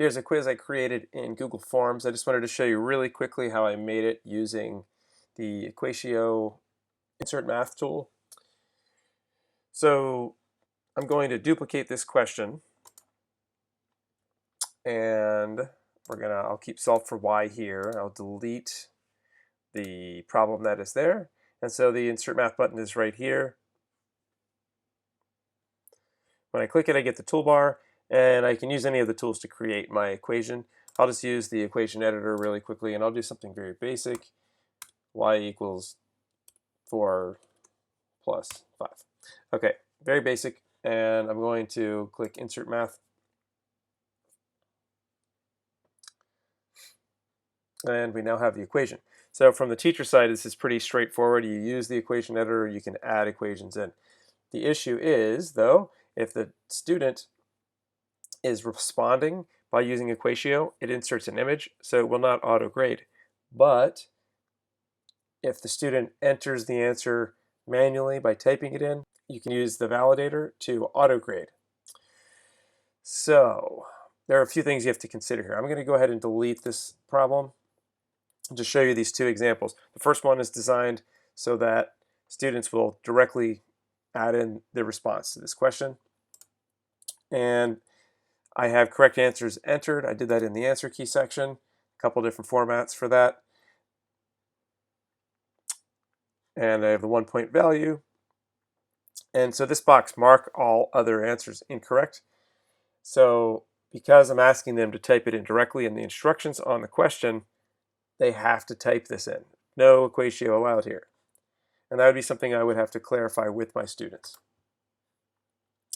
Here's a quiz I created in Google Forms. I just wanted to show you really quickly how I made it using the EquatIO Insert Math tool. So I'm going to duplicate this question, and I'll keep solve for y here. I'll delete the problem that is there. And so the Insert Math button is right here. When I click it, I get the toolbar, and I can use any of the tools to create my equation. I'll just use the equation editor really quickly, and I'll do something very basic. Y equals 4 plus 5. Okay, very basic, and I'm going to click Insert Math. And we now have the equation. So from the teacher side, this is pretty straightforward. You use the equation editor, you can add equations in. The issue is, though, if the student is responding by using EquatIO, it inserts an image, so it will not auto-grade. But if the student enters the answer manually by typing it in, you can use the validator to auto-grade. So there are a few things you have to consider here. I'm going to go ahead and delete this problem to show you these two examples. The first one is designed so that students will directly add in their response to this question. And I have correct answers entered. I did that in the answer key section. A couple different formats for that. And I have the 1 point value. And so this box, mark all other answers incorrect. So because I'm asking them to type it in directly in the instructions on the question, they have to type this in. No EquatIO allowed here. And that would be something I would have to clarify with my students.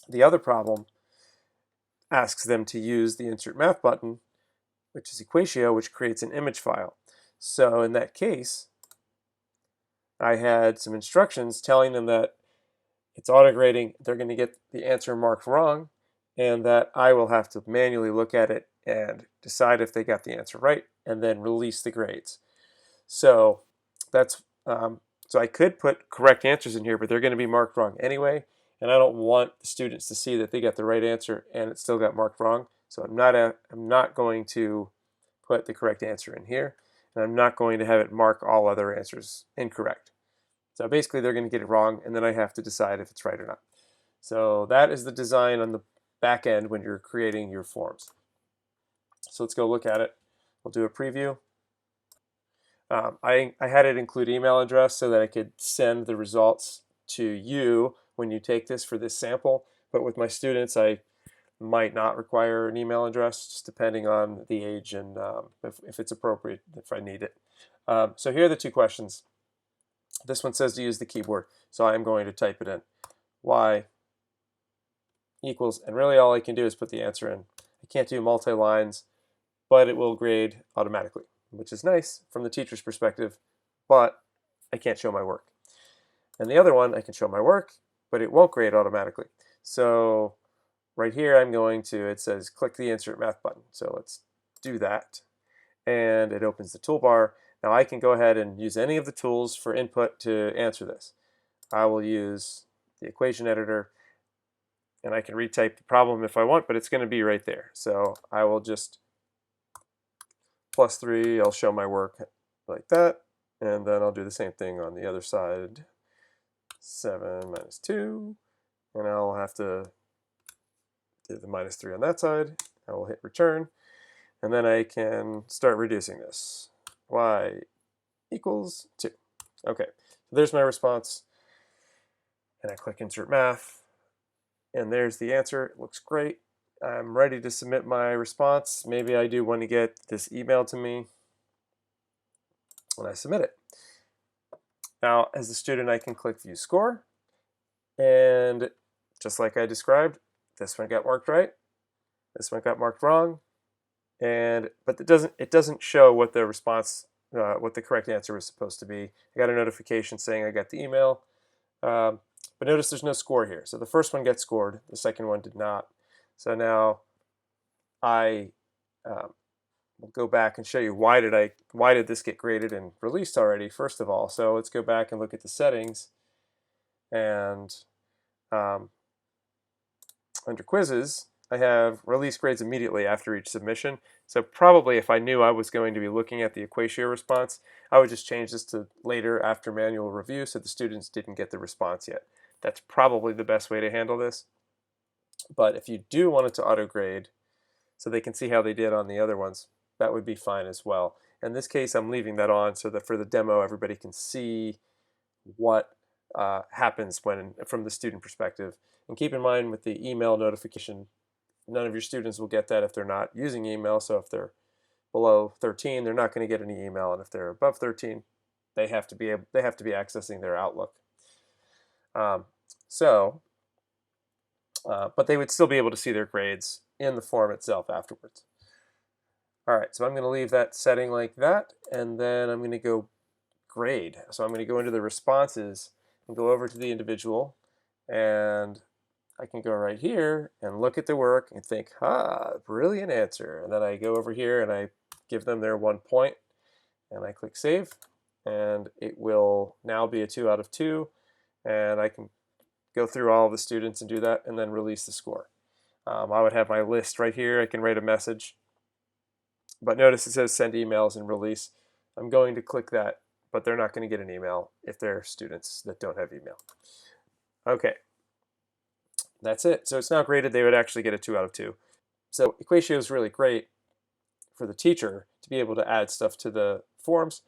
The other problem asks them to use the Insert Math button, which is EquatIO, which creates an image file. So in that case, I had some instructions telling them that it's auto-grading, they're going to get the answer marked wrong, and that I will have to manually look at it and decide if they got the answer right, and then release the grades. So that's so I could put correct answers in here, but they're going to be marked wrong anyway, and I don't want the students to see that they got the right answer and it still got marked wrong. So I'm not going to put the correct answer in here, and I'm not going to have it mark all other answers incorrect. So basically they're going to get it wrong, and then I have to decide if it's right or not. So that is the design on the back end when you're creating your forms. So let's go look at it. We'll do a preview. I had it include email address so that I could send the results to you when you take this for this sample. But with my students, I might not require an email address, just depending on the age and if it's appropriate, if I need it. So here are the two questions. This one says to use the keyboard, so I'm going to type it in. Y equals, and really all I can do is put the answer in. I can't do multi-lines, but it will grade automatically, which is nice from the teacher's perspective, but I can't show my work. And the other one, I can show my work, but it won't grade automatically. So right here, I'm going to, it says click the Insert Math button. So let's do that. And it opens the toolbar. Now I can go ahead and use any of the tools for input to answer this. I will use the equation editor, and I can retype the problem if I want, but it's going to be right there. So I will just +3, I'll show my work like that, and then I'll do the same thing on the other side. 7 minus 2, and I'll have to do the -3 on that side. I will hit return, and then I can start reducing this. Y equals 2. Okay, so there's my response, and I click Insert Math, and there's the answer. It looks great. I'm ready to submit my response. Maybe I do want to get this emailed to me, and I submit it. Now, as a student, I can click View Score, and just like I described, this one got marked right, this one got marked wrong, but it doesn't show what the response, what the correct answer was supposed to be. I got a notification saying I got the email, but notice there's no score here. So the first one gets scored, the second one did not. So now I will go back and show you why did this get graded and released already, first of all. So let's go back and look at the settings, and under quizzes I have release grades immediately after each submission. So probably if I knew I was going to be looking at the EquatIO response, I would just change this to later after manual review so the students didn't get the response yet. That's probably the best way to handle this. But if you do want it to auto grade so they can see how they did on the other ones, that would be fine as well. In this case, I'm leaving that on so that for the demo, everybody can see what happens when from the student perspective. And keep in mind with the email notification, none of your students will get that if they're not using email. So if they're below 13, they're not going to get any email, and if they're above 13, they have to be accessing their Outlook. Um, so, but they would still be able to see their grades in the form itself afterwards. All right, so I'm going to leave that setting like that, and then I'm going to go grade. So I'm going to go into the responses and go over to the individual, and I can go right here and look at the work and think, brilliant answer. And then I go over here and I give them their 1 point, and I click save, and it will now be a 2 out of 2, and I can go through all of the students and do that and then release the score. I would have my list right here. I can write a message, but notice it says send emails and release. I'm going to click that, but they're not going to get an email if they're students that don't have email. Okay, that's it. So it's now graded. They would actually get a 2 out of 2. So EquatIO is really great for the teacher to be able to add stuff to the forms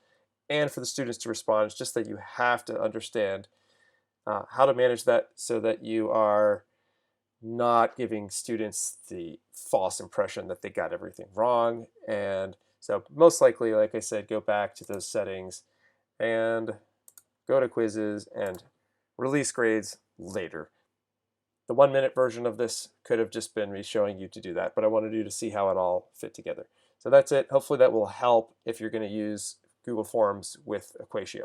and for the students to respond. It's just that you have to understand how to manage that so that you are not giving students the false impression that they got everything wrong. And so most likely, like I said, go back to those settings and go to quizzes and release grades later. The 1-minute version of this could have just been me showing you to do that, but I wanted you to see how it all fit together. So that's it. Hopefully that will help if you're going to use Google Forms with EquatIO.